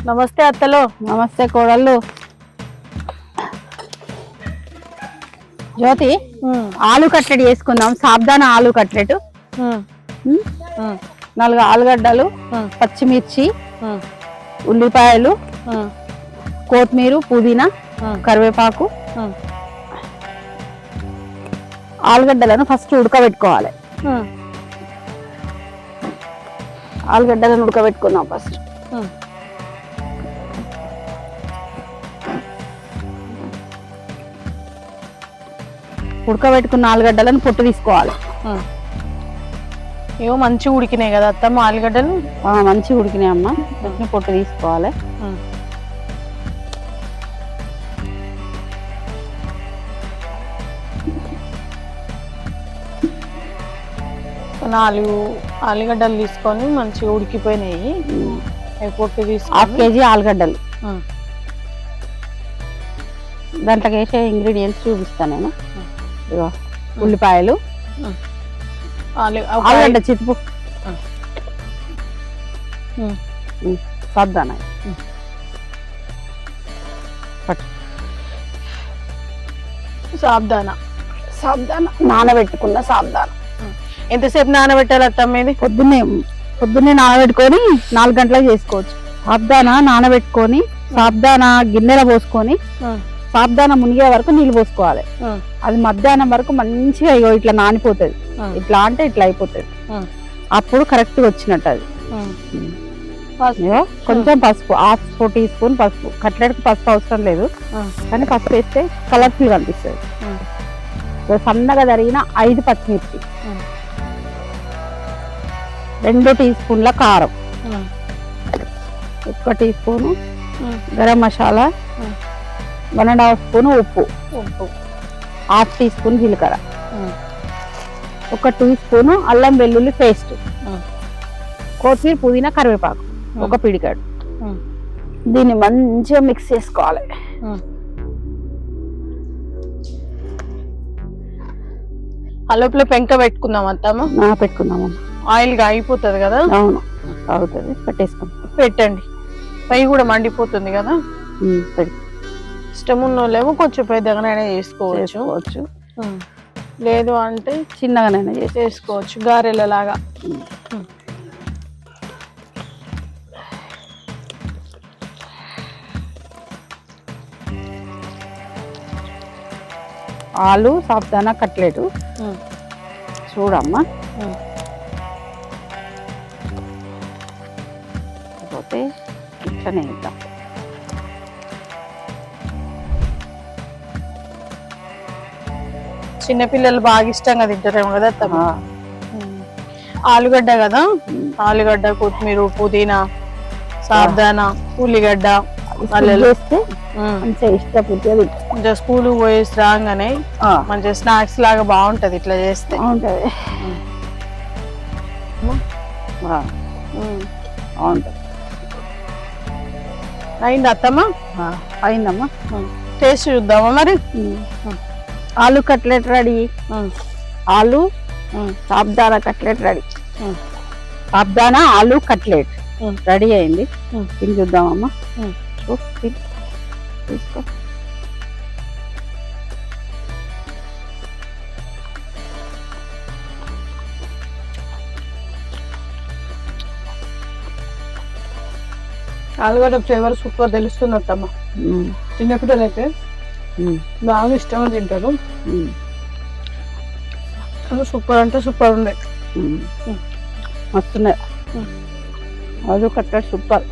నమస్తే అత్తలో. నమస్తే కోడళ్ళు. జ్యోతి, ఆలు కట్లెట్ చేసుకుందాం. సాబ్దానా ఆలు కట్లెట్. 4 ఆలుగడ్డలు, పచ్చిమిర్చి, ఉల్లిపాయలు, కొత్తిమీర, పుదీనా, కరివేపాకు. ఆలుగడ్డలను ఫస్ట్ ఉడకబెట్టుకోవాలి. ఆలుగడ్డలను ఉడకబెట్టుకుందాం ఫస్ట్. ఉడకబెట్టుకున్న ఆలుగడ్డలను పొట్టు తీసుకోవాలి. ఏమో మంచిగా ఉడికినాయి కదా అత్తమ్మ ఆలుగడ్డలు. మంచిగా ఉడికినాయి అమ్మ. వీటిని పొట్టు తీసుకోవాలి. 4 ఆలుగడ్డలు తీసుకొని మంచిగా ఉడికిపోయినాయి. పొట్టు తీసుకొని 1/2 కేజీ ఆలుగడ్డలు. దాంట్లోకి వేసే ఇంగ్రీడియంట్స్ చూపిస్తాను నేను. ఉల్లిపాయలు, ఆలుగడ్డ చితుపు, సాబ్దానా, సాబ్దానా నానబెట్టుకున్న సాబ్దానా. ఎంతసేపు నానబెట్టాలి అత్తమ్మ ఇది? పొద్దున్నే నానబెట్టుకొని 4 గంటలకు చేసుకోవచ్చు. సాబ్దానా నానబెట్టుకొని సాబ్దానా గిన్నెలో పోసుకొని సాబ్దానా మునిగే వరకు నీళ్ళు పోసుకోవాలి. అది మధ్యాహ్నం వరకు మంచిగా ఇట్లా నానిపోతుంది. ఇట్లా అంటే ఇట్లా అయిపోతుంది. అప్పుడు కరెక్ట్ వచ్చినట్టు. అది కొంచెం పసుపు, 1/2 టీ స్పూన్ పసుపు. కట్లెట్కి పసుపు అవసరం లేదు, కానీ పసుపు వేస్తే కలర్ఫుల్ గా అనిపిస్తుంది. సన్నగా తరిగిన 5 పచ్చిమిర్చి, 2 టీ స్పూన్ల కారం, 1 teaspoon garam masala, 1.5 spoon ఉప్పు, 1/2 టీ స్పూన్ జీలకర్ర, 1 టీ స్పూన్ అల్లం వెల్లుల్లి పేస్ట్, కొత్తిమీర, పుదీనా, కరివేపాకు, 1 పిడికాడు. దీన్ని మంచిగా మిక్స్ చేసుకోవాలి. అలోపల పెంక పెట్టుకుందాం అత్తమ్మ. పెట్టుకుందాము. ఆయిల్ గా అయిపోతుంది కదా. అవును, అవుతుంది. పెట్టేసుకుందాం. పెట్టండి. పై కూడా మండిపోతుంది కదా. ఇష్టం ఉన్నోళ్ళేమో కొంచెం పెద్దగానైనా చేసుకోవచ్చు, లేదు అంటే చిన్నగానైనా చేసుకోవచ్చు, గారెలలాగా. ఆలు సాబ్దానా కట్లెట్ చూడమ్మా. పోతే ఇట్లనే ఇద్దాం. చిన్నపిల్లలు బాగా ఇష్టంగా తింటారేమో కదా అత్తమ్మ. ఆలుగడ్డ కదా, ఆలుగడ్డ, కొత్తిమీర, పుదీనా, సాబ్దానా, ఉల్లిగడ్డ వేస్తే మంచిగా ఇష్టపూర్తిగా కొంచెం స్కూల్ పోయేసి రాగానే మంచిగా స్నాక్స్ లాగా బాగుంటది ఇట్లా చేస్తే. బాగుంటది. అయింది అత్తమ్మ? అయిందమ్మా. టేస్ట్ చూద్దామా మరి. ఆలు కట్లెట్ రెడీ. ఆలు సాబ్దానా కట్లెట్ రెడీ. సాబ్దానా ఆలు కట్లెట్ రెడీ అయింది. తిని చూద్దామమ్మా. తీసుకో. ఆలుగడ్డ ఫ్లేవర్ సూపర్ తెలుస్తుంది అత్తమ్మ. చిన్నపిల్లలు అయితే బాగా ఇష్టంగా తింటారు. సూపర్ అంటే సూపర్ ఉంది. మస్తున్నాయి ఆలు కట్లెట్ సూపర్.